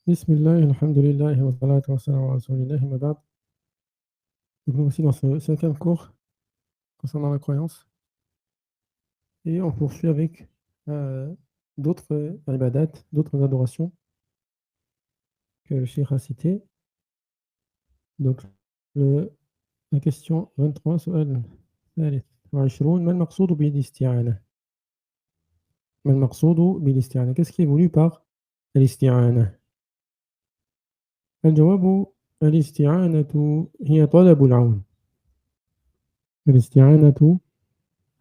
Bismillah, alhamdulillah, wa salatu wa salam wa rasulillah, ma ba'd. Donc, nous voici dans ce cinquième cours concernant la croyance. Et on poursuit avec d'autres ibadat, d'autres adorations que le Cheikh a citées. Donc, le- la question 23, سؤال ثالث وعشرون ما المقصود بالاستعانة؟ ما المقصود بالاستعانة؟ Qu'est-ce qui est voulu par الاستعانة؟ الجواب الاستعانة هي طلب العون. الاستعانة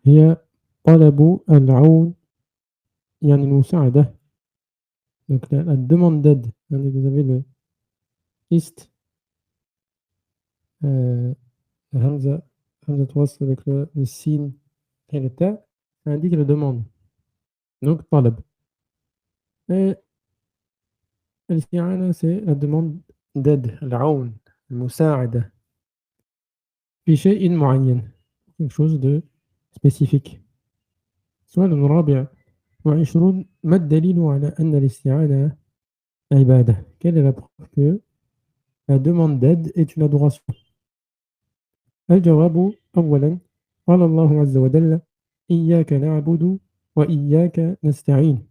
هي طلب العون يعني المساعدة. Donc la demande d'aide. Vous avez le ist, le hamza, hamza wasl avec le sin et le ta, ça indique la demande. Donc talab. Et l'isti'ana, c'est la demande d'aide, العون, المساعدة. في شيء معين. Quelque chose de spécifique. السؤال الرابع وعشرون ما الدليل على أن الاستعانة عبادة? Quelle est la preuve que la demande d'aide est une adoration? الجواب أولا قال الله عز وجل إياك نعبد وإياك نستعين.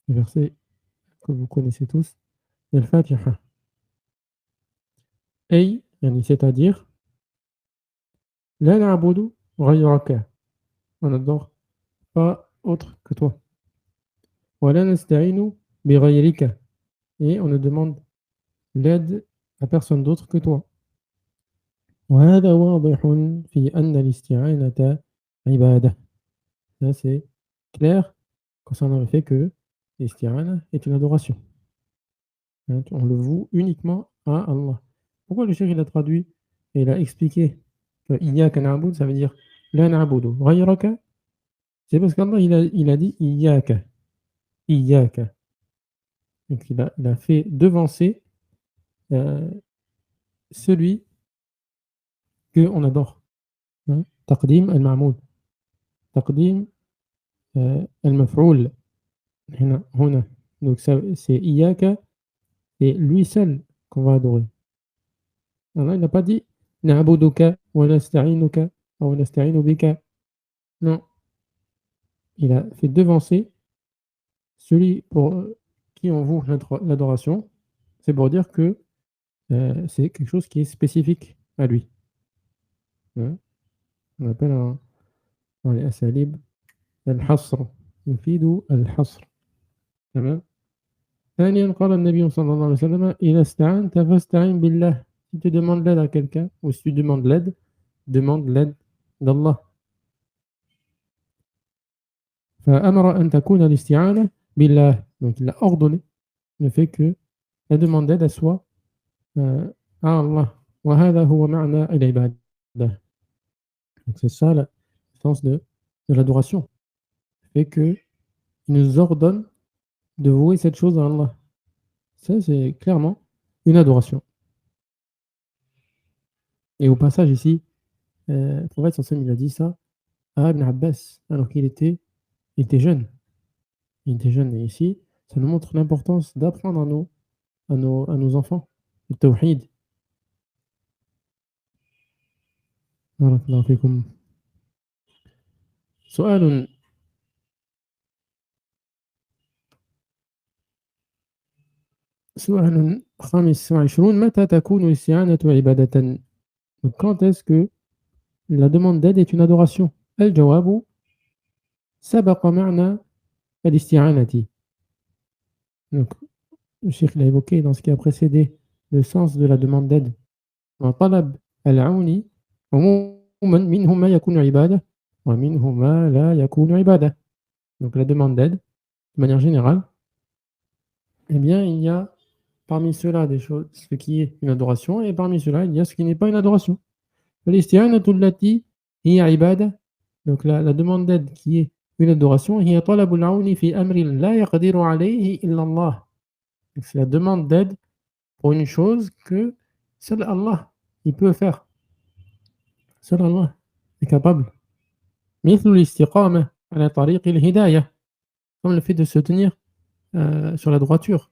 Le verset que vous connaissez tous, c'est le Fatiha. أي يعني c'est-à-dire لا نعبد غيرك. On n'adore pas autre que toi. ولا نستعين بغيرك. Et on ne demande l'aide à personne d'autre que toi. وهذا واضح في أن الاستعانة عبادة. Ça c'est clair concernant le fait que l'isti'ana est une adoration. On le voue uniquement à Allah. Pourquoi le cheikh il a traduit et il a expliqué que Iyyaka na'bud, ça veut dire La na'budu ghayraka? C'est parce qu'Allah il a dit Iyyaka. Iyyaka. Donc il a fait devancer euh, celui qu'on adore. Taqdim al-ma'moud. Taqdim al-maf'oul. Huna. Donc c'est Iyyaka, c'est lui seul qu'on va adorer. Allah il n'a pas dit Na'buduka wa nasta'inuka wa nasta'inu bika. Non, il a fait devancer celui pour qui on voue l'adoration. C'est pour dire que c'est quelque chose qui est spécifique à lui. Hein. On appelle dans les asalib al-hasr. يفيد الحصر. تمام. ثانيا قال النبي صلى الله عليه وسلم إذا استعنت فاستعن بالله. Si tu demandes l'aide à quelqu'un ou si tu demandes l'aide, demande l'aide d'Allah. فأمر أن تكون الاستعانة بالله. Donc il a ordonné le fait que la demande d'aide soit à Allah. وهذا هو معنى العبادة. Donc c'est ça le sens de l'adoration. Le fait qu'il nous ordonne de vouer cette chose à Allah. Ça c'est clairement une adoration. Et au passage ici, le prophète sallallahu il a dit ça à Ibn Abbas alors qu'il était jeune. Il était jeune et ici, ça nous montre l'importance d'apprendre à nos enfants le tawhid. بارك الله فيكم. سؤال خامس وعشرون متى تكون الاستعانة عبادة? Donc, quand est-ce que la demande d'aide est une adoration? الجواب سبق معنى الاستعانة. Donc, le cheikh l'a évoqué dans ce qui a précédé le sens de la demande d'aide. وطلب العون عموما منه ما يكون عبادة ومنه ما لا يكون عبادة. Donc la demande d'aide, de manière générale, eh bien il y a parmi cela des choses, ce qui est une adoration, et parmi cela il y a ce qui n'est pas une adoration. فالاستعانة التي هي عبادة. Donc la demande d'aide qui est une adoration, هي طلب العون في أمر لا يقدر عليه إلا الله. C'est la demande d'aide pour une chose que seul Allah il peut faire. Seul Allah est capable. مثل الاستقامة على طريق الهداية. Comme le fait de se tenir sur la droiture.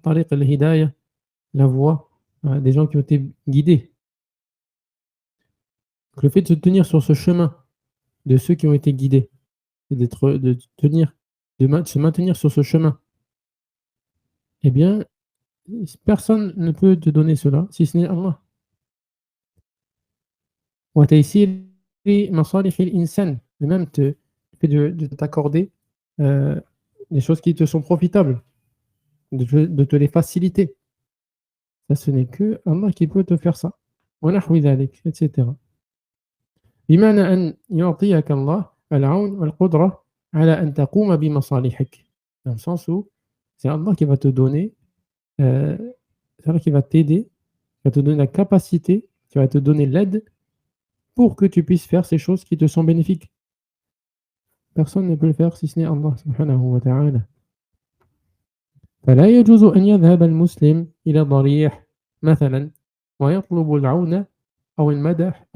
طريق الهداية, la voie, des gens qui ont été guidés. Donc, le fait de se tenir sur ce chemin de ceux qui ont été guidés, de tenir, de se maintenir sur ce chemin, eh bien, personne ne peut te donner cela si ce n'est Allah. وتيسير مصالح الإنسان, de même le fait de t'accorder des choses qui te sont profitables, de te les faciliter. Ça, ce n'est que Allah qui peut te faire ça. ونحو ذلك, etc. بمعنى أن يعطيك الله العون والقدرة على أن تقوم بمصالحك. Dans le sens où c'est Allah qui va te donner, c'est Allah qui va t'aider, qui va te donner la capacité, qui va te donner l'aide pour que tu puisses faire ces choses qui te sont bénéfiques. Personne ne peut le faire si ce n'est Allah subhanahu wa ta'ala. فلا يجوز أن يذهب المسلم إلى ضريح مثلا ويطلب العون أو المدح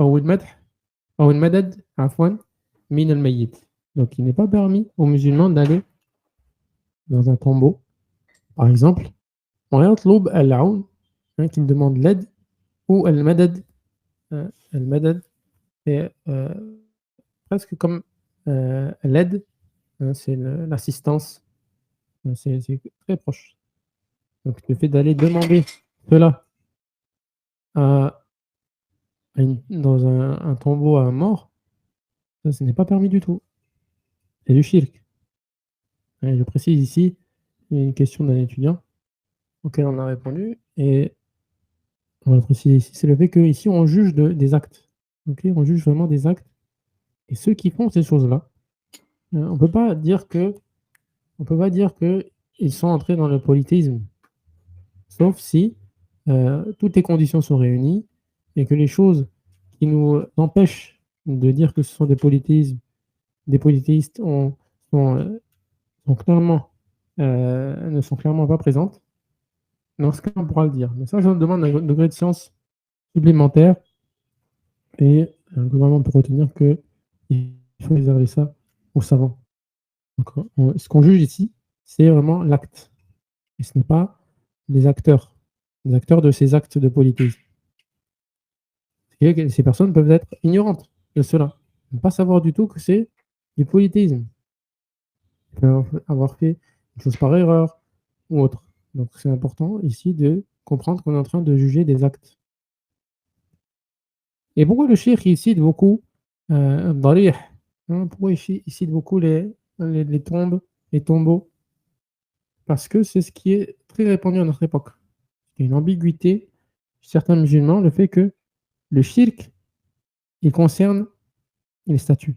أو المدد عفوا من الميت. Donc il n'est pas permis aux musulmans d'aller dans un tombeau, par exemple, ويطلب العون, qu'il demande l'aide, ou al-madad. Al-madad, c'est presque comme l'aide, c'est l'assistance, c'est très proche. Donc le fait d'aller demander cela à dans un tombeau à un mort, ça, ce n'est pas permis du tout. C'est du shirk. Et je précise ici une question d'un étudiant auquel on a répondu, et on va le préciser ici, c'est le fait qu'ici on juge des actes. Okay, on juge vraiment des actes. Et ceux qui font ces choses-là, on ne peut pas dire qu'ils sont entrés dans le polythéisme, sauf si toutes les conditions sont réunies et que les choses qui nous empêchent de dire que ce sont des polythéistes sont, sont clairement, ne sont clairement pas présentes. Dans ce cas, on pourra le dire. Mais ça, je demande un degré de science supplémentaire, et globalement, on peut retenir qu'il faut réserver ça aux savants. Donc, ce qu'on juge ici, c'est vraiment l'acte. Et ce n'est pas les acteurs de ces actes de polythéisme. Que ces personnes peuvent être ignorantes de cela, ne pas savoir du tout que c'est du polythéisme. Ils peuvent avoir fait une chose par erreur ou autre. Donc c'est important ici de comprendre qu'on est en train de juger des actes. Et pourquoi le cheikh il cite beaucoup Darih, pourquoi il cite beaucoup les tombes, les tombeaux? Parce que c'est ce qui est très répandu à notre époque. Il y a une ambiguïté chez certains musulmans, le fait que le shirk, il concerne les statues.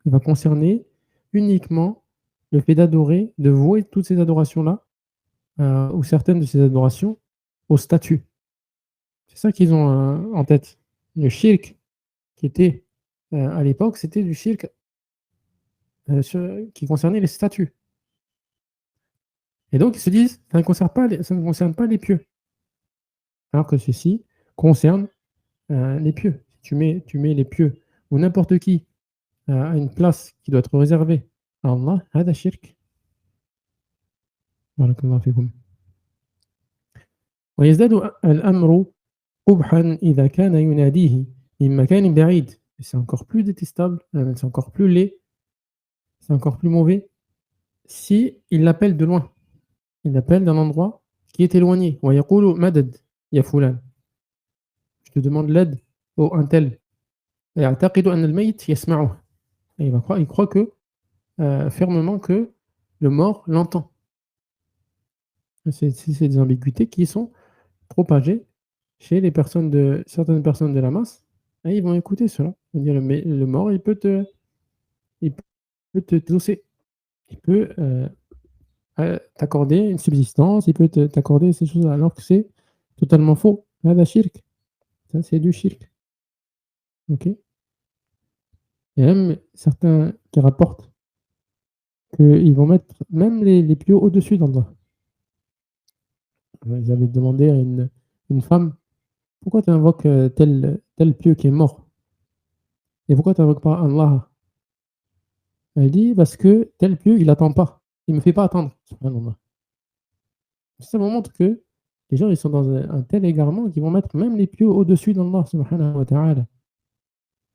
Il va concerner uniquement le fait d'adorer, de vouer toutes ces adorations-là, ou certaines de ces adorations, aux statues. C'est ça qu'ils ont en tête. Le shirk qui était à l'époque, c'était du shirk qui concernait les statues. Et donc ils se disent, ça ne concerne pas les pieux. Alors que ceci concerne les pieux. Si tu mets les pieux ou n'importe qui à une place qui doit être réservée à Allah, هذا شرك. بارك الله فيكم. ويزداد الأمر قبحا إذا كان يناديه من مكان بعيد. C'est encore plus détestable, c'est encore plus laid, c'est encore plus mauvais si il l'appelle de loin. Il l'appelle d'un endroit qui est éloigné. ويقول مدد يا فلان. Je te demande l'aide au un tel. يعتقد أن الميت يسمعه. Et il croit que fermement que le mort l'entend. C'est des ambiguïtés qui sont propagées chez certaines personnes de la masse, et ils vont écouter cela. Ils vont dire, le mort, il peut te doser, il peut t'accorder une subsistance, il peut t'accorder ces choses-là, alors que c'est totalement faux. هذا shirk. Ça, c'est du shirk. Ok. Et même certains qui rapportent qu'ils vont mettre même les pieux au-dessus d'Allah. Ils avaient demandé à une femme, pourquoi tu invoques tel pieu qui est mort? Et pourquoi tu n'invoques pas Allah? Elle dit, parce que tel pieu, il attend pas. Il me fait pas attendre. Subhanallah. Ça vous montre que les gens ils sont dans un tel égarement qu'ils vont mettre même les pieux au-dessus d'Allah subhanahu wa ta'ala.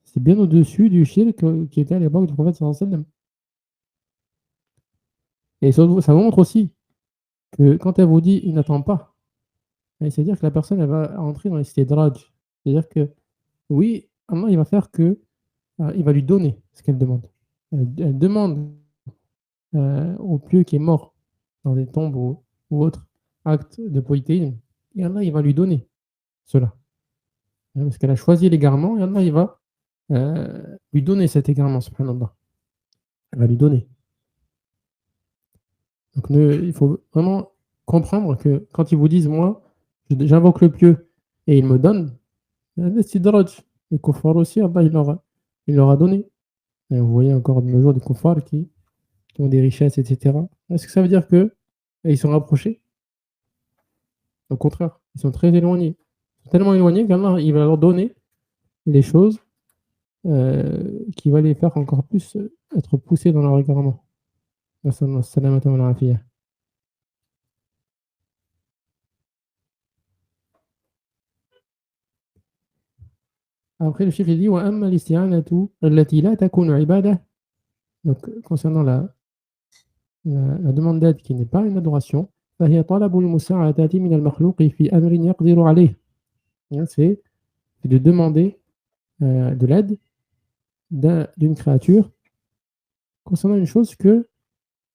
C'est bien au-dessus du shirk qui était à l'époque du prophète sallallahu alayhi wa sallam. Et ça vous montre aussi que quand elle vous dit il n'attend pas, c'est-à-dire que la personne elle va entrer dans l'istidraj. C'est-à-dire que oui, Allah il va faire que il va lui donner ce qu'elle demande. Elle demande au pieux qui est mort dans des tombes ou autres actes de polythéisme, et Allah il va lui donner cela. Parce qu'elle a choisi l'égarement, et Allah il va lui donner cet égarement, subhanallah. Elle va lui donner. Donc il faut vraiment comprendre que quand ils vous disent, moi, j'invoque le pieux et il me donne, les kuffars aussi, Allah il leur a donné. Et vous voyez encore de nos jours des kuffars qui ont des richesses, etc. Est-ce que ça veut dire que ils sont rapprochés? Au contraire, ils sont très éloignés. Ils sont tellement éloignés qu'Allah il va leur donner les choses qui va les faire encore plus être poussés dans leur égarement. Après, le cheikh il dit وأما الاستعانة التي لا تكون عبادة. Donc, concernant la demande d'aide qui n'est pas une adoration, فهي طلب المساعدة من المخلوق في أمر يقدر عليه. C'est de demander de l'aide d'une créature concernant une chose qui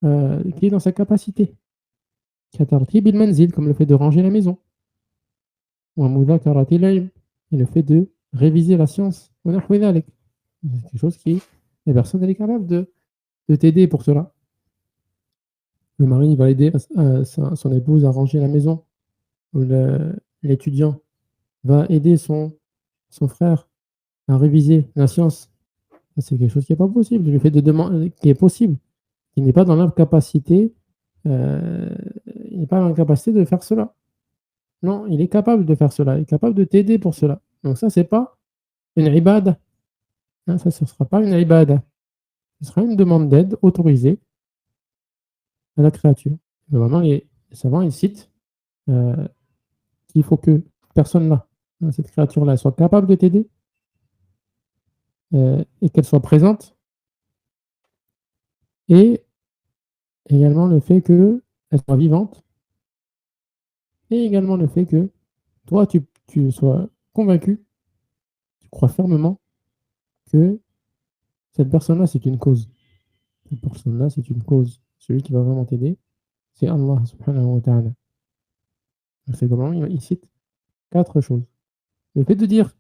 est dans sa capacité. كترتيب المنزل, comme le fait de ranger la maison. ومذاكرة العلم, et le fait de réviser la science. ونحو ذلك. C'est quelque chose qui, la personne elle est capable de t'aider pour cela. Le mari va aider son épouse à ranger la maison. Ou l'étudiant va aider son frère à réviser la science. Ça, c'est quelque chose qui n'est pas possible. Le fait de demander qui est possible, qui n'est pas dans l'incapacité, euh, il n'est pas dans l'incapacité de faire cela. Non, il est capable de faire cela. Il est capable de t'aider pour cela. Donc ça, c'est pas une ibada. Hein, ça, ce ne sera pas une ibada. Ce sera une demande d'aide autorisée à la créature. Mais vraiment, les savants, ils citent qu'il faut que personne-là, hein, cette créature-là, soit capable de t'aider et qu'elle soit présente. Et également le fait qu'elle soit vivante. Et également le fait que toi, tu sois convaincu, tu crois fermement que cette personne-là, c'est une cause. Cette personne-là, c'est une cause. Celui qui va vraiment t'aider, c'est Allah subhanahu wa ta'ala. C'est comment il cite 4 choses. Le fait de dire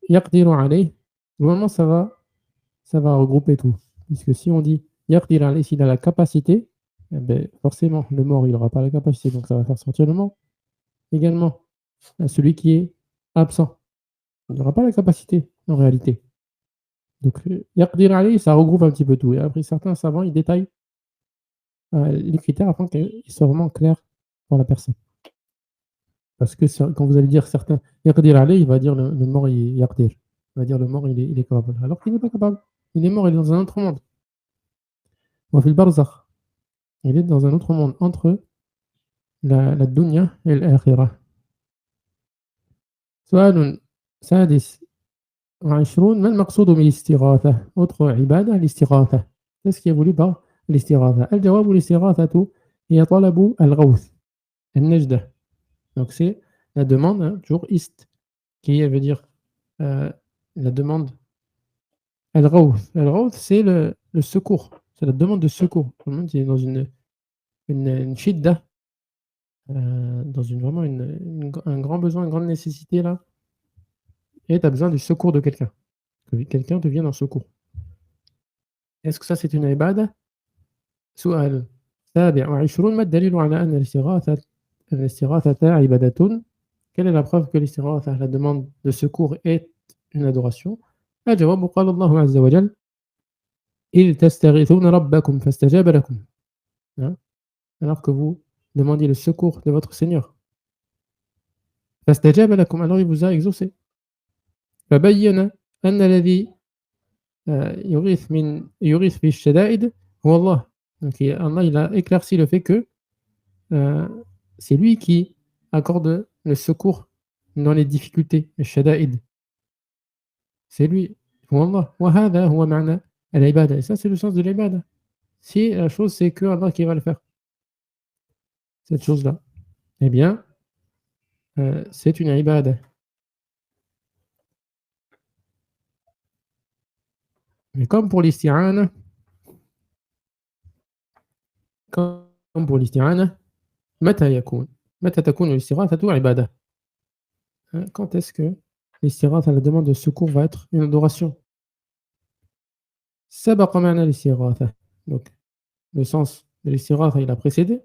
yaqdiru alayh, normalement ça va regrouper tout. Puisque si on dit yaqdir alayh, s'il a la capacité, eh ben, forcément, le mort, il n'aura pas la capacité, donc ça va faire sortir le mort. Également, celui qui est absent, il n'aura pas la capacité en réalité. Donc, yaqdir alayh, ça regroupe un petit peu tout. Et après, certains savants, ils détaillent les critères afin qu'ils soient vraiment clairs pour la personne. Parce que quand vous allez dire certains, yaqdir alayh, il va dire le mort, il yaqdir. Il va dire le mort, il est capable. Alors qu'il n'est pas capable. Il est mort, il est dans un autre monde. Wa fil barzakh. Il est dans un autre monde entre la dunya et l'akhirah. سؤال سادس وعشرون ما المقصود بالاستغاثة؟ autre عبادة الاستغاثة. Qu'est-ce qui est voulu par الاستغاثة؟ الجواب الاستغاثة هي طلب الغوث النجدة. Donc c'est la demande, hein, toujours ist, qui veut dire la demande. Al-Ghawth, c'est le secours. C'est la demande de secours. Tout le monde est dans une shidda, dans vraiment un grand besoin, une grande nécessité là, et tu as besoin du secours de quelqu'un. Que quelqu'un te vienne en secours. Est-ce que ça c'est une ibada? سؤال سابع وعشرون ما الدليل على أن الاستغاثة عبادة? Quelle est la preuve que l'istighatha, la demande de secours, est une adoration? الجواب قال الله عز وجل إذ تستغيثون ربكم فاستجاب لكم. Alors que vous demandiez le secours de votre Seigneur. فاستجاب لكم, alors il vous a exaucé. فبين أن الذي يغيث في الشدائد هو الله. Donc Allah il a éclairci le fait que heu, c'est lui qui accorde le secours dans les difficultés, الشدائد. C'est lui. Wallah. وهذا هو معنى العبادة. Et ça, c'est le sens de l'ibada. Si la chose, c'est que Allah qui va le faire, cette chose-là, eh bien, c'est une ibada. Mais comme pour l'isti'ana, متى يكون؟ متى تكون الاستغاثة عبادة؟ Quand est-ce que l'istighatha, la demande de secours, va être une adoration? سبق معنى الاستغاثة. Donc, le sens de l'istighatha, il a précédé.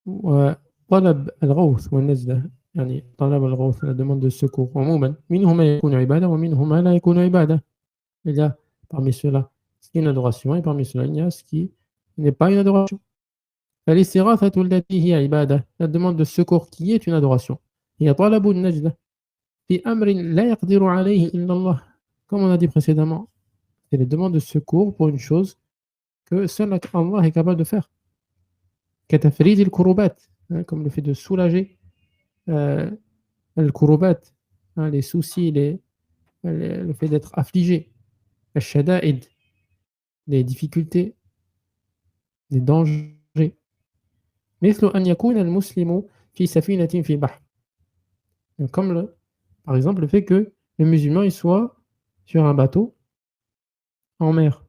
وطلب الغوث والنجدة يعني طلب الغوث la demande de secours عموما منه ما يكون عبادة ومنه ما لا يكون عبادة. Il y a parmi cela ce qui est une adoration et parmi cela il y a ce qui n'est pas une adoration. فالاستغاثة التي هي عبادة, la demande de secours qui est une adoration, هي طلب النجدة في أمر لا يقدر عليه إلا الله. Comme on a dit précédemment, c'est les demandes de secours pour une chose que seul Allah est capable de faire. كتفريج الكروبات, comme le fait de soulager الكروبات, les soucis, le fait d'être affligé, الشدائد, les difficultés, les dangers. مثل أن يكون المسلم في سفينة في بحر. Comme par exemple le fait que le musulman il soit sur un bateau en mer.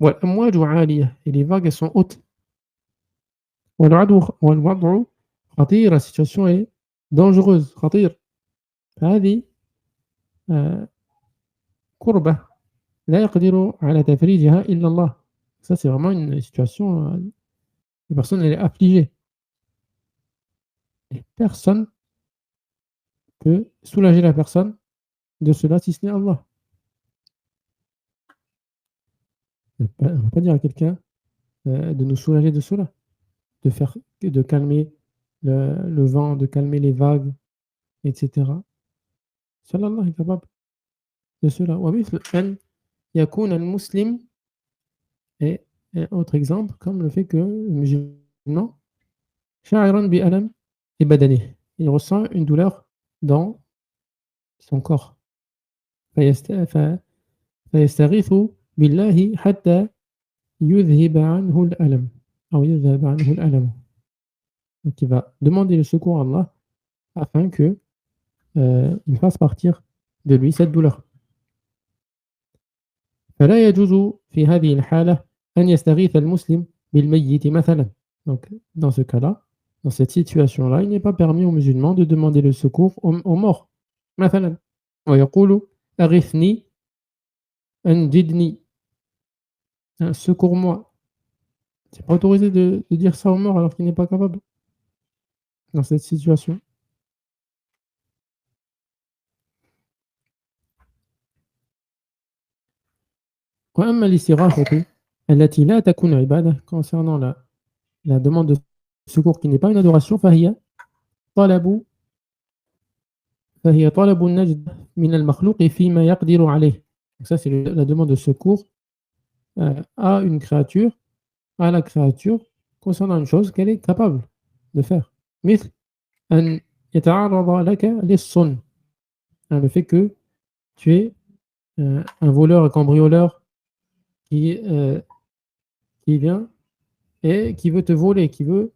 والأمواج عالية, et les vagues elles sont hautes. والوضع خطير, la situation est dangereuse, خطير. هذه كربة لا يقدر على تفريجها إلا الله. Ça c'est vraiment une situation, la personne elle est affligée. Et personne peut soulager la personne de cela si ce n'est Allah. On ne va pas dire à quelqu'un de nous soulager de cela, de calmer le vent, de calmer les vagues, etc. Seul Allah est capable de cela. ومثل أن يكون المسلم, et un autre exemple, comme le fait que le musulman شاعرا بألم في بدنه, il ressent une douleur dans son corps. فيستغيث بالله حتى يذهب عنه الألم أو يذهب عنه الألم. Donc il va demander le secours à Allah afin que il fasse partir de lui cette douleur. فلا يجوز في هذه الحالة أن يستغيث المسلم بالميت مثلا. Donc dans ce cas-là, dans cette situation-là, il n'est pas permis aux musulmans de demander le secours aux morts. مثلا ويقول أغثني أنجدني, secours-moi. C'est pas autorisé de dire ça aux morts alors qu'il n'est pas capable dans cette situation. وأما الاستغاثة التي لا تكون عبادة, concernant la demande de secours qui n'est pas une adoration, طلب فهي طلب النجدة من المخلوق فيما يقدر عليه. Donc ça c'est la demande de secours à une créature, à la créature concernant une chose qu'elle est capable de faire. مثل أن يتعرض لك للصن, le fait que tu es un voleur, un cambrioleur qui vient et qui veut te voler, qui veut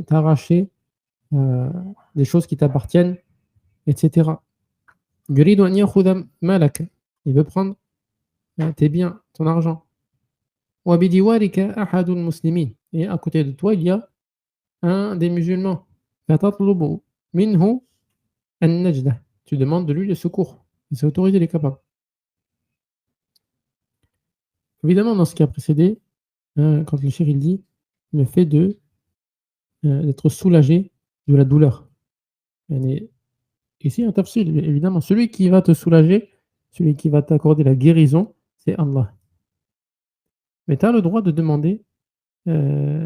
t'arracher des choses qui t'appartiennent, etc. يريد أن يأخذ مالك, il veut prendre tes biens, ton argent. وبجوارك أحد المسلمين, et à côté de toi il y a un des musulmans. فتطلب منه النجدة, tu demandes de lui le secours. C'est autorisé, il est capable. Évidemment, dans ce qui a précédé, quand le cheikh il dit le fait d'être soulagé de la douleur. Ici, un tafsir, évidemment, celui qui va te soulager, celui qui va t'accorder la guérison, c'est Allah. Mais tu as le droit de demander, les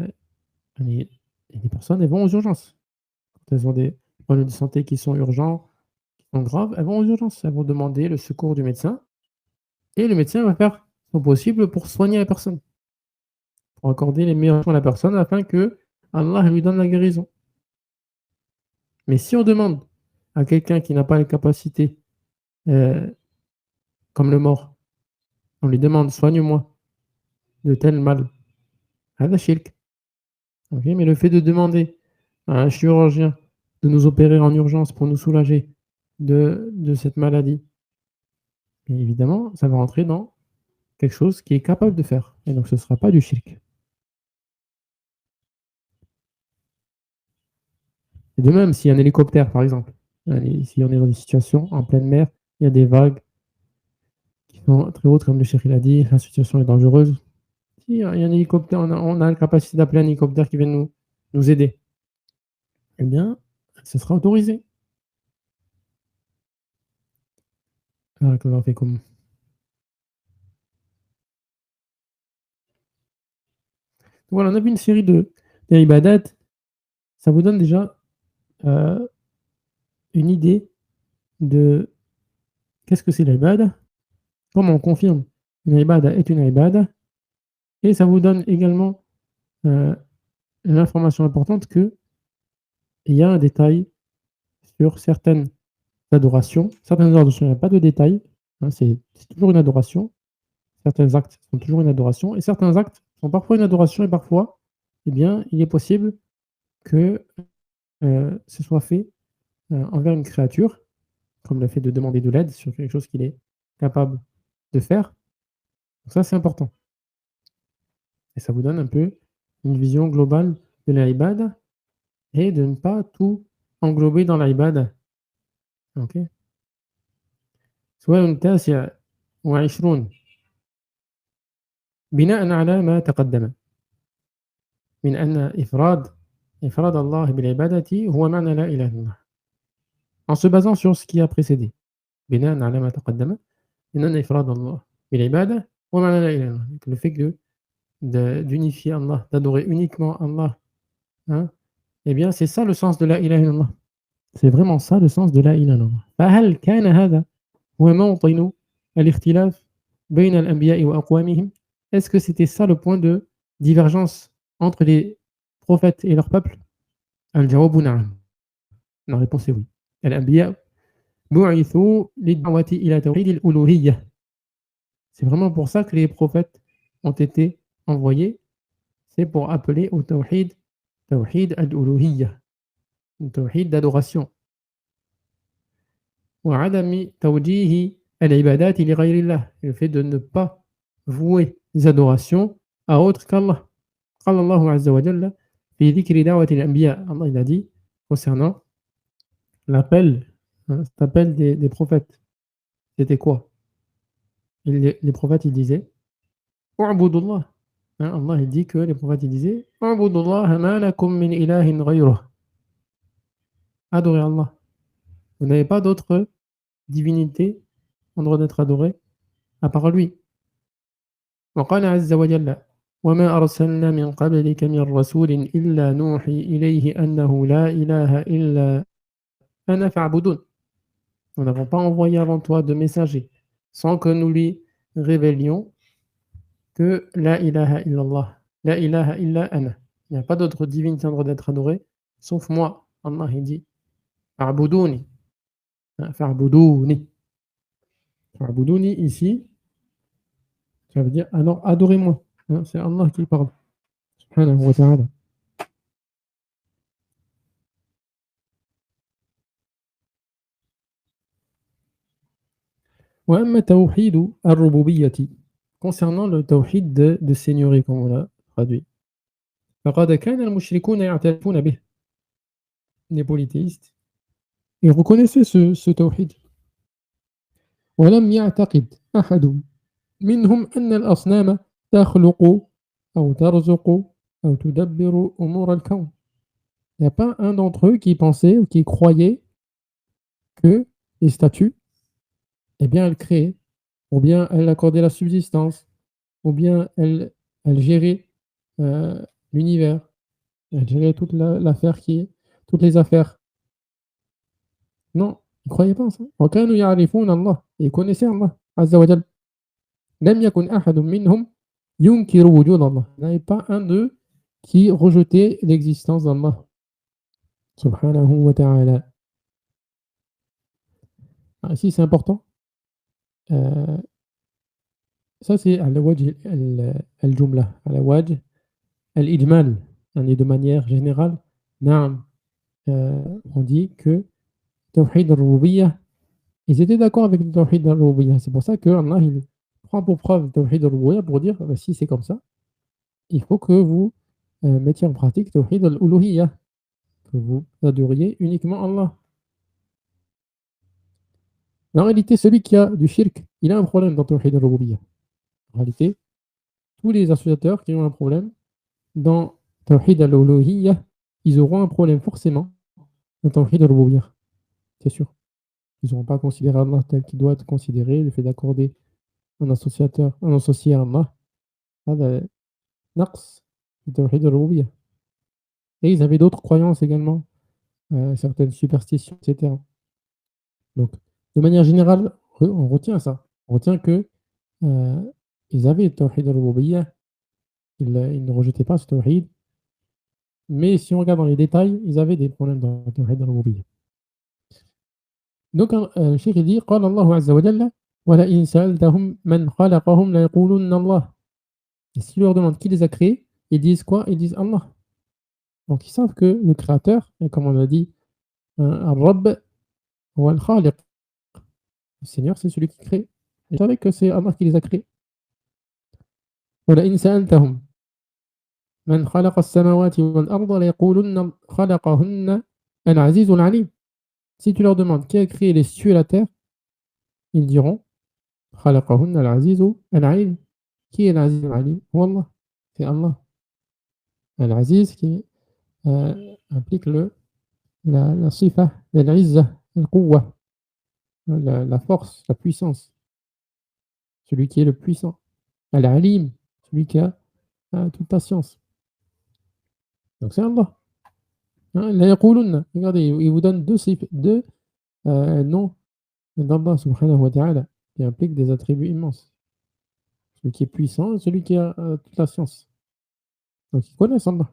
personnes, elles vont aux urgences. Quand elles ont des problèmes de santé qui sont urgents, qui sont graves, elles vont aux urgences. Elles vont demander le secours du médecin et le médecin va faire son possible pour soigner la personne. pour accorder les meilleurs soins à la personne afin que Allah lui donne la guérison. Mais si on demande à quelqu'un qui n'a pas les capacités, euh, comme le mort, on lui demande soigne-moi de tel mal, hada shirk. Okay, mais le fait de demander à un chirurgien de nous opérer en urgence pour nous soulager de cette maladie, et évidemment, ça va rentrer dans quelque chose qui est capable de faire. Et donc, ce ne sera pas du shirk. Et de même, s'il y a un hélicoptère, par exemple, si on est dans une situation en pleine mer, il y a des vagues qui sont très hautes, comme le cheikh l'a dit, la situation est dangereuse. Si il y a un hélicoptère, on a la capacité d'appeler un hélicoptère qui vient nous aider, eh bien, ce sera autorisé. Voilà, on a vu une série de ibadat. Ça vous donne déjà euh, une idée de qu'est-ce que c'est l'ibada, comment on confirme une ibada est une ibada, et ça vous donne également euh, l'information importante qu'il y a un détail sur certaines adorations. Certaines adorations, il n'y a pas de détail, hein, c'est toujours une adoration. Certains actes sont toujours une adoration, et certains actes sont parfois une adoration, et parfois, eh bien, il est possible que ce soit fait envers une créature, comme le fait de demander de l'aide sur quelque chose qu'il est capable de faire. Donc ça, c'est important. Et ça vous donne un peu une vision globale de l'ibad et de ne pas tout englober dans l'ibad. Ok. سؤال تاسع وعشرون بناء على ما تقدم من أن إفراد الله بالعبادة هو معنى لا إله إلا الله. En se basant sur ce qui a précédé. بناء على ما تقدم من أن إفراد الله بالعبادة هو معنى لا إله إلا الله. Le fait d'unifier Allah, d'adorer uniquement Allah, hein, eh bien, c'est ça le sens de la ilaha illallah. C'est vraiment ça le sens de la ilaha illallah. فهل كان هذا هو موطن الاختلاف بين الأنبياء وأقوامهم? Est-ce que c'était ça le point de divergence entre les prophètes et leur peuple? الجواب نعم. La réponse est oui. الأنبياء بعثوا للدعوة إلى توحيد الألوهية. C'est vraiment pour ça que les prophètes ont été envoyés. C'est pour appeler au tawhid, tawhid al-uluhiyya, tawhid d'adoration. وعدم توجيه العبادات لغير الله, le fait de ne pas vouer les adorations à autre qu'Allah. قال الله عز وجل في ذكر دعوة الأنبياء. Allah il a dit concernant l'appel, hein, cet appel des prophètes. C'était quoi? Les prophètes ils disaient اعبدوا الله. Hein, Allah il dit que les prophètes ils disaient اعبدوا الله ما لكم من إله غيره. Adorez Allah. Vous n'avez pas d'autre divinité en droit d'être adorée à part lui. وقال عز وجل وما أرسلنا من قبلك من رسول إلا نوحي إليه أنه لا إله إلا أنا فاعبدون. Nous n'avons pas envoyé avant toi de messager sans que nous lui révélions que la ilaha illallah, la ilaha illa ana. Il n'y a pas d'autre divinité en droit d'être adorée sauf moi. Allah il dit fa'buduni, fa'buduni. Fa'buduni ici, ça veut dire alors adorez-moi. Hein, c'est Allah qui parle. Subhanahu wa ta'ala. وأما توحيد الربوبية, concernant le tawhid de seigneurie, comme on l'a traduit, فقد كان المشركون يعترفون به. Les polythéistes, ils reconnaissaient ce tawhid. ولم يعتقد أحد منهم أن الأصنام تخلق أو ترزق أو تدبر أمور الكون. Il n'y a pas un d'entre eux qui pensait ou qui croyait que les statues, eh bien, elles créaient, ou bien elles accordaient la subsistance, ou bien elles géraient l'univers, elles géraient toute l'affaire toutes les affaires. Non, ils ne croyaient pas en ça. وكانوا يعرفون الله, ils connaissaient Allah عز وجل. لم يكن أحد منهم Yunkiru wujud Allah. Il n'y avait pas un d'eux qui rejetait l'existence d'Allah. Subhanahu wa ta'ala. Ah, ici, c'est important. Euh, ça, c'est al-wajh al-jumla. Al-wajh al-ijmal. De manière générale, naam, on dit que Tawhid al-Rububiyyah, ils étaient d'accord avec le Tawhid al-Rububiyyah. C'est pour ça que Allah il prend pour preuve le Tawhid al-Rububiyyah pour dire bah, si c'est comme ça, il faut que vous mettiez en pratique Tawhid al-Uluhiyyah, que vous adoriez uniquement Allah. Mais en réalité, celui qui a du shirk, il a un problème dans Tawhid al-Rububiyyah. En réalité, tous les associateurs qui ont un problème dans Tawhid al-Uluhiyyah, ils auront un problème forcément dans Tawhid al-Rububiyyah. C'est sûr. Ils n'auront pas considéré Allah tel qu'il doit être considéré, le fait d'accorder un associé à Allah. هذا نقص في توحيد الربوبية. Et ils avaient d'autres croyances également, certaines superstitions, etc. Donc, de manière générale, on retient ça. On retient que ils avaient le tawhid al-rububiyyah, ils ne rejetaient pas ce tawhid, mais si on regarde dans les détails, ils avaient des problèmes dans le tawhid al-rububiyyah. Donc, le cheikh il dit قال الله عز وجل ولئن سألتهم من خلقهم ليقولن الله. Et si tu leur demandes qui les a créés, ils disent quoi? Ils disent Allah. Donc ils savent que le créateur, et comme on a dit, Al-Rabb ou Al-Khaliq, le Seigneur, c'est celui qui crée. Ils savaient que c'est Allah qui les a créés. وَلَئِنْ سَأَلْتَهُمْ مَنْ خَلَقَ السَّمَاوَاتِ وَالْأَرْضَ لَيَقُولُنَّ خَلَقَهُنَّ الْعَزِيزُ الْعَلِيمُ. Si tu leur demandes qui a créé les cieux et la terre, ils diront خَلَقَهُنَّ الْعَزِيزُ الْعَلِيمُ. Qui est l'Aziz al-Alim? Allah. C'est Allah. Al-Aziz qui implique la sifa, l'Izza, al-Quwwa, la force, la puissance. Celui qui est le puissant. Al-Alim, celui qui a toute la science. Donc c'est Allah. La yaqulunna. Regardez, il vous donne deux noms d'Allah subhanahu wa ta'ala qui impliquent des attributs immenses. Celui qui est puissant et celui qui a toute la science. Donc ils connaissent Allah.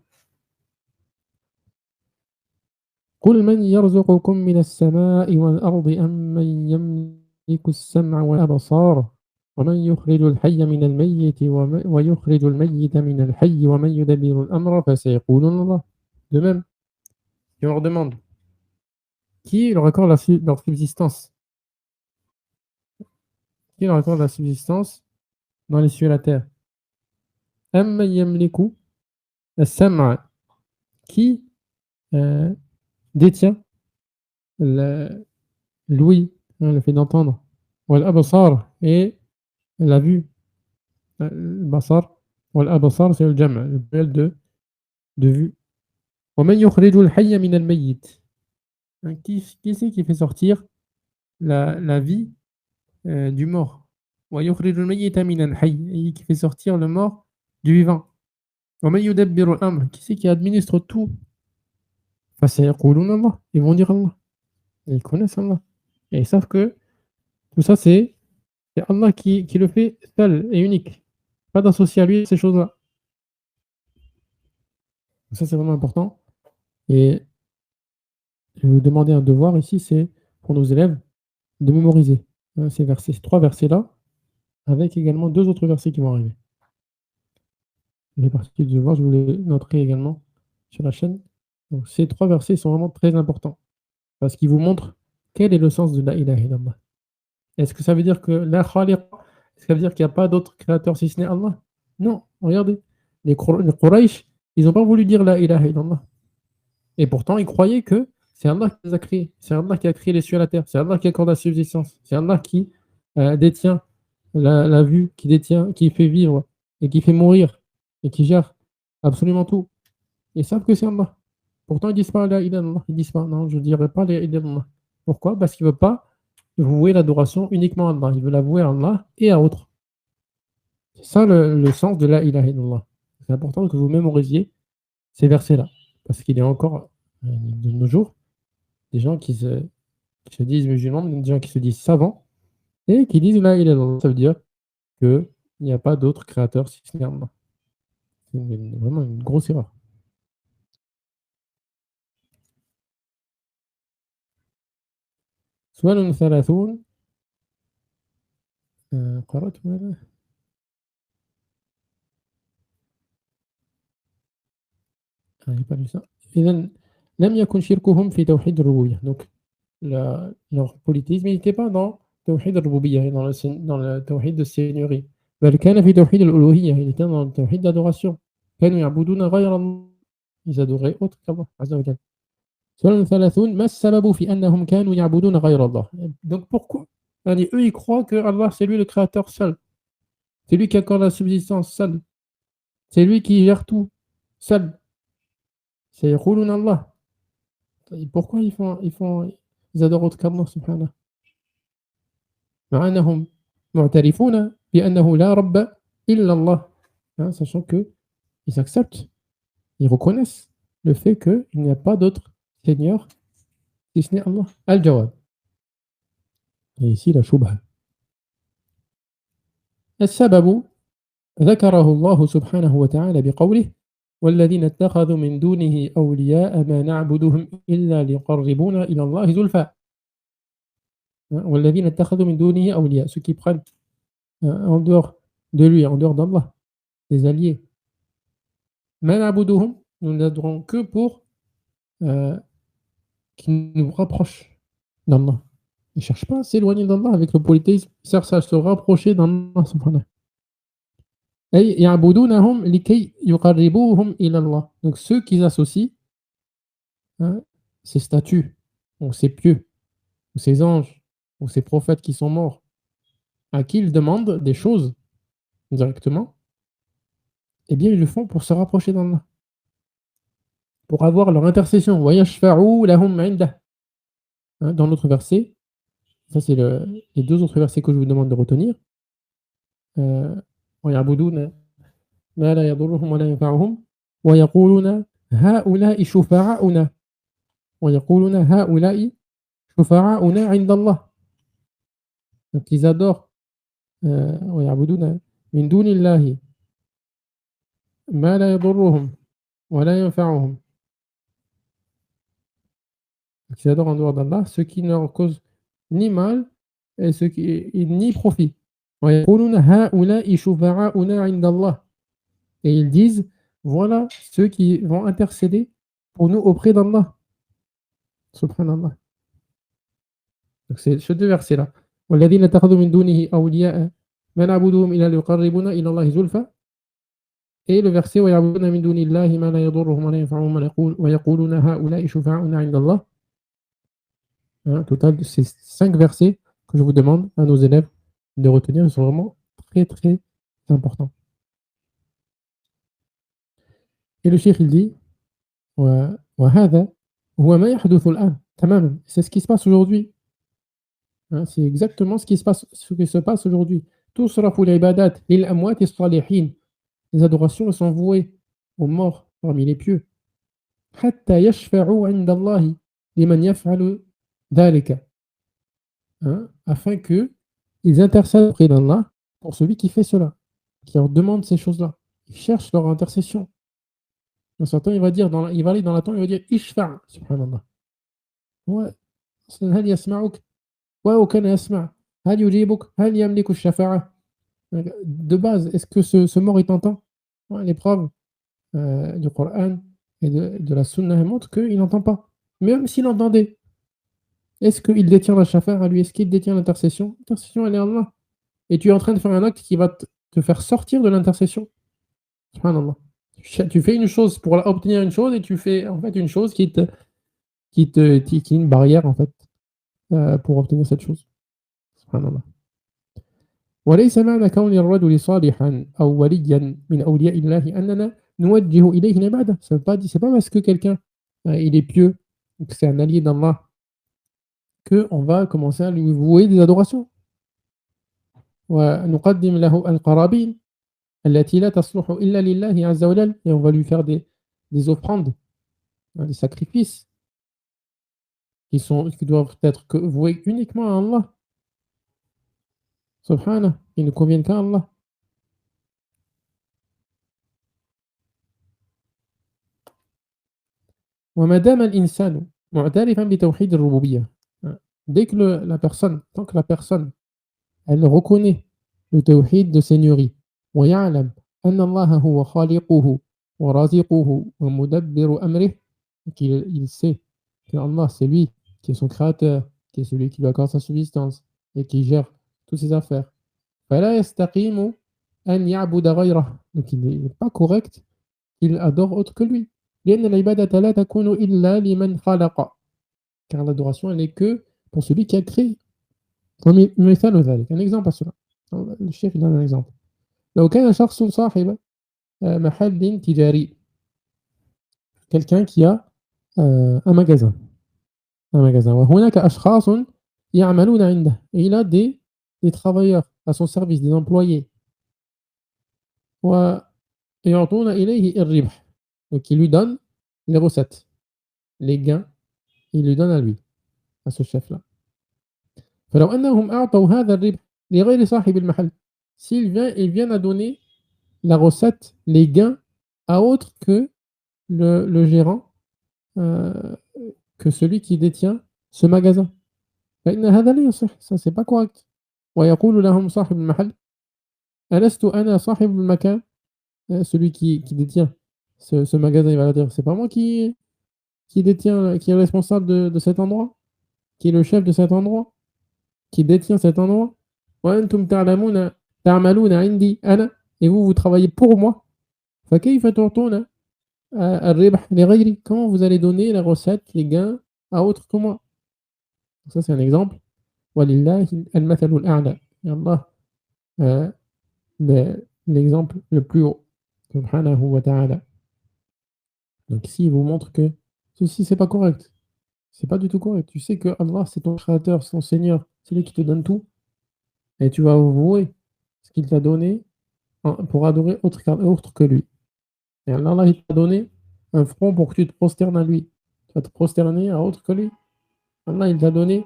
قل من يرزقكم من السماء والأرض أم من يملك السمع والأبصار ومن يخرج الحي من الميت ويخرج الميت من الحي ومن يدبر الأمر فسيقولون الله. De même, et on leur demande qui leur accorde leur subsistance. Qui leur accorde la subsistance dans les cieux et la terre. أَمَّنْ يَمْلِكُ السَّمْعَ. Qui détient l'ouïe, le fait d'entendre. والأبصار et la vue. Le basar. والأبصار c'est le jam', le pluriel de vue. ومن يخرج الحي من الميت. Qui c'est qui fait sortir la vie du mort? ويخرج الميت من الحي, et qui fait sortir le mort du vivant. ومن يدبر الأمر. Qui c'est qui administre tout? فسيقولون الله. Ils vont dire Allah. Et ils connaissent Allah. Et ils savent que tout ça c'est Allah qui le fait seul et unique. Pas d'associer à lui ces choses-là. Ça c'est vraiment important. Et je vais vous demander un devoir ici, c'est pour nos élèves de mémoriser ces versets, ces trois versets-là, avec également deux autres versets qui vont arriver. Les parties du devoir, je vous les noterai également sur la chaîne. Donc, ces trois versets sont vraiment très importants parce qu'ils vous montrent quel est le sens de la ilaha illallah. Est-ce que ça veut dire que la khaliq, est-ce que ça veut dire qu'il n'y a pas d'autre créateur si ce n'est Allah? Non, regardez. Les Quraysh, ils n'ont pas voulu dire la ilaha illallah. Et pourtant, ils croyaient que c'est Allah qui les a créés. C'est Allah qui a créé les cieux et la terre. C'est Allah qui accorde la subsistance. C'est Allah qui détient la vue, qui détient, qui fait vivre et qui fait mourir et qui gère absolument tout. Ils savent que c'est Allah. Pourtant, ils disent pas la ilaha illallah. Ils disent pas, non, je ne dirai pas la ilaha illallah. Pourquoi? Parce qu'ils ne veulent pas vouer l'adoration uniquement à Allah. Ils veulent la vouer à Allah et à autre. C'est ça le sens de la ilaha illallah. C'est important que vous mémorisiez ces versets-là. Parce qu'il y a encore, de nos jours, des gens qui se disent musulmans, des gens qui se disent savants, et qui disent la ilaha illallah. Ça veut dire que il n'y a pas d'autre créateur si ce n'est Allah. C'est vraiment une grosse erreur. سؤال 30 قرأت ماذا؟ j'ai pas lu ça. إذن لم يكن شركهم في توحيد الربوبية. Donc leur polythéisme n'était pas dans توحيد الربوبية, dans le توحيد de seigneurie. بل كان في توحيد الألوهية, il était dans le توحيد d'adoration. كانوا يعبدون غير الله, ils adoraient autre qu'Allah عز وجل. سؤال 30 ما السبب في أنهم كانوا يعبدون غير الله. Donc pourquoi? Eux ils croient que Allah c'est lui le créateur seul, c'est lui qui accorde la subsistance seul, c'est lui qui gère tout seul. C'est يقولون Allah. Pourquoi ils adorent autre qu'Allah subhanahu, مع أنهم معترفون بأنه لا رب إلا الله, sachant que ils acceptent, ils reconnaissent le fait qu'il n'y a pas d'autre Seigneur si ce n'est Allah. Al-Jawab. Et ici la shubha. السبب ذكره الله سبحانه وتعالى بقوله والذين اتخذوا من دونه أولياء ما نعبدهم إلا ليقربونا إلى الله زلفى. والذين اتخذوا من دونه أولياء, ceux qui prennent en dehors de lui, en dehors d'Allah, des alliés. ما نعبدهم, nous n'adorons que pour qu'ils nous rapprochent d'Allah. Ils ne cherchent pas à s'éloigner d'Allah avec le polythéisme, ils cherchent à se rapprocher d'Allah subhanahu. أي يعبدونهم لكي يقربوهم إلى الله. Donc ceux qu'ils associent, ces statues, ou ces pieux, ou ces anges, ou ces prophètes qui sont morts, à qui ils demandent des choses directement, eh bien ils le font pour se rapprocher d'Allah, pour avoir leur intercession. وَيَشْفَعُوا لَهُمْ عِنْدَهُ. Dans l'autre verset, ça c'est les deux autres versets que je vous demande de retenir. وَيَعْبُدُونَ مَا لَا يَضُرُّهُمْ وَلَا يَنفَعُهُمْ وَيَقُولُونَ هَؤُلَاءِ شُفَعَاؤُنَا وَيَقُولُونَ هَؤُلَاءِ شُفَعَاؤُنَا عِنْدَ اللَّهِ. Donc ils adorent وَيَعْبُدُونَ مِنْ دُونِ اللَّهِ مَا لَا يَضُرُّهُمْ وَلَا يَنفَعُهُمْ. Donc ils adorent en dehors d'Allah ceux qui ne leur causent ni mal et ceux qui ni profit. وَيَقُولُونَ هَؤُلَاءِ شُفَعَاؤُنَا عِنْدَ اللَّهِ. Et ils disent, voilà ceux qui vont intercéder pour nous auprès d'Allah. Subhanallah. Donc c'est ce deux versets-là. وَالَّذِينَ اتَّخَذُوا مِن دُونِهِ أَوْلِيَاءَ مَا نَعْبُدُهُمْ إِلَّا لِيُقَرِّبُونَا إِلَى اللَّهِ زُلْفَىٰ. Et le verset وَيَعْبُدُونَ مِن دُونِ اللَّهِ مَا لَا يَضُرُّهُمْ وَلَا يَنفَعُهُم وَيَقُولُونَ هَؤُلَاءِ شُفَعَاؤُنَا عِندَ اللَّهِ. Total, c'est 5 versets que je vous demande à nos élèves de retenir. Ils sont vraiment très très importants. Et le cheikh il dit وهذا هو ما يحدث الآن تماما. C'est ce qui se passe aujourd'hui. C'est exactement ce qui se passe aujourd'hui. تصرف العبادات للأموات الصالحين. Les adorations sont vouées aux morts parmi les pieux. حتى يشفعوا عند الله لمن يفعل ذلك. Afin que ils intercèdent auprès d'Allah pour celui qui fait cela, qui leur demande ces choses-là. Ils cherchent leur intercession. Un certain, il va aller dans la tombe, il va dire Ishfa', subhanallah. Ouais, هل يسمعك وهو كان يسمع هل يجيبك هل يملك الشفاعة. De base, est-ce que ce mort il t'entend? L'épreuve du Coran et de la Sunna montre qu'il n'entend pas. Même s'il entendait, est-ce qu'il détient la shafa'a à lui? Est-ce qu'il détient l'intercession? L'intercession, elle est Allah. Et tu es en train de faire un acte qui va te faire sortir de l'intercession. Subhanallah. Tu fais une chose pour obtenir une chose et tu fais en fait une chose qui est une barrière en fait pour obtenir cette chose. Subhanallah. وليس معنى كون الرجل صالحا أو وليا من أولياء الله أننا نوجه إليه العبادة. C'est pas parce que quelqu'un il est pieux, que c'est un allié d'Allah, qu'on va commencer à lui vouer des adorations. ونقدم له القرابين التي لا تصلح إلا لله عز وجل. Et on va lui faire des offrandes, des sacrifices qui doivent être voués uniquement à Allah. Subhanah, ils ne conviennent qu'à Allah. وما دام الإنسان معترفا بتوحيد الربوبية, dès que la personne, tant que la personne, elle reconnaît le tawhid de seigneurie, ويعلم أن الله هو خالقه ورازقه ومدبر أمره, qu'il sait que Allah c'est lui qui est son créateur, qui est celui qui lui accorde sa subsistance et qui gère toutes ses affaires. فلا يستقيم أن يعبد غيره, donc il n'est pas correct qu'il adore autre que lui. لأن العبادة لا تكون إلا لمن خلق, car l'adoration elle n'est que pour celui qui a créé. مثال ذلك, un exemple à cela. Le chef il donne un exemple. لو كان شخص صاحب محل تجاري, quelqu'un qui a un magasin, وهناك أشخاص يعملون عنده, et il a des travailleurs à son service, des employés, ويعطون إليه الربح, donc il lui donne les recettes, les gains, il lui donne à lui, à ce chef-là. فلو أنهم أعطوا هذا الربح لغير صاحب المحل, ils viennent à donner la recette, les gains à autre que le gérant, euh, que celui qui détient ce magasin. فإن هذا لا يصح, ça c'est pas correct. ويقول لهم صاحب المحل ألست أنا صاحب المكان, celui qui détient ce magasin, il va dire c'est pas moi qui détient, qui est responsable de cet endroit, qui est le chef de cet endroit, qui détient cet endroit. وأنتم تعملون عندي أنا, et vous travaillez pour moi. فكيف تعطون الربح لغيري, comment vous allez donner la recette, les gains à autre que moi. Ça c'est un exemple. ولله المثل الأعلى, et Allah l'exemple le plus haut, subhanahu wa ta'ala. Donc ici il vous montre que ceci c'est pas correct, c'est pas du tout correct. Tu sais que Allah c'est ton créateur, c'est ton Seigneur, c'est lui qui te donne tout, et tu vas vouer ce qu'il t'a donné pour adorer autre que lui. Et Allah il t'a donné un front pour que tu te prosternes à lui, tu vas te prosterner à autre que lui. Allah il t'a donné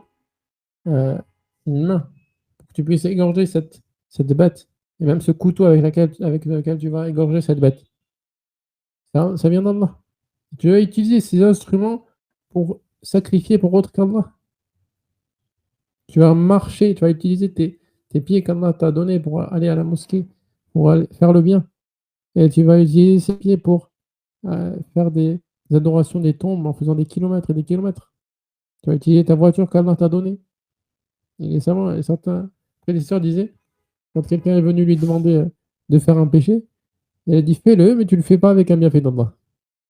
une main pour que tu puisses égorger cette bête, et même ce couteau avec lequel tu vas égorger cette bête. Ça vient d'Allah. Tu vas utiliser ces instruments pour sacrifier pour autre qu'Allah. Tu vas marcher, tu vas utiliser tes pieds qu'Allah t'a donné pour aller à la mosquée, pour aller faire le bien. Et tu vas utiliser ces pieds pour faire des adorations des tombes en faisant des kilomètres et des kilomètres. Tu vas utiliser ta voiture qu'Allah t'a donnée. Et les savants et certains prédécesseurs disaient, quand quelqu'un est venu lui demander de faire un péché, il a dit fais-le, mais tu le fais pas avec un bienfait d'Allah.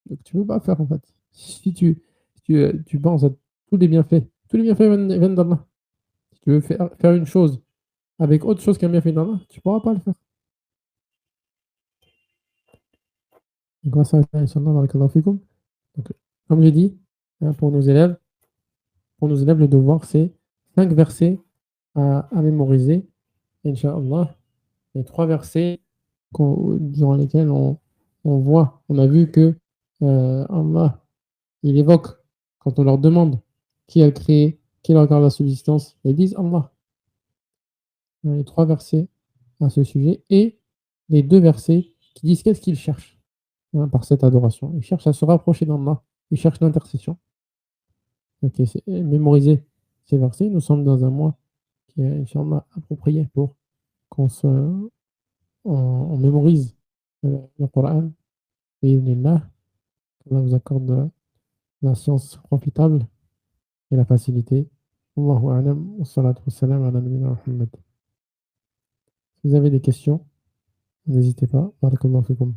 Donc tu ne peux pas faire en fait. Si tu penses à tous les bienfaits viennent d'Allah. Si tu veux faire une chose avec autre chose qu'un bienfait d'Allah, tu ne pourras pas le faire. Donc, grâce à Allah, Inch'Allah, barakallahu fikum. Donc, comme j'ai dit, hein, pour nos élèves, le devoir, c'est 5 versets à mémoriser. Inch'Allah, les 3 versets durant lesquels on a vu que Allah, il évoque, quand on leur demande qui a créé, qui leur accorde la subsistance, ils disent Allah. Les 3 versets à ce sujet et les 2 versets qui disent qu'est-ce qu'ils cherchent, hein, par cette adoration. Ils cherchent à se rapprocher d'Allah, ils cherchent l'intercession. Ok, mémoriser ces versets. Nous sommes dans un mois qui est, Inch'Allah, approprié pour on mémorise le Coran. Et Allah vous accorde la science profitable et la facilité. Allahu a'lam, wa salatu wa salam ala nabiyyina Muhammad. Si vous avez des questions, n'hésitez pas. Barakallahu fikum.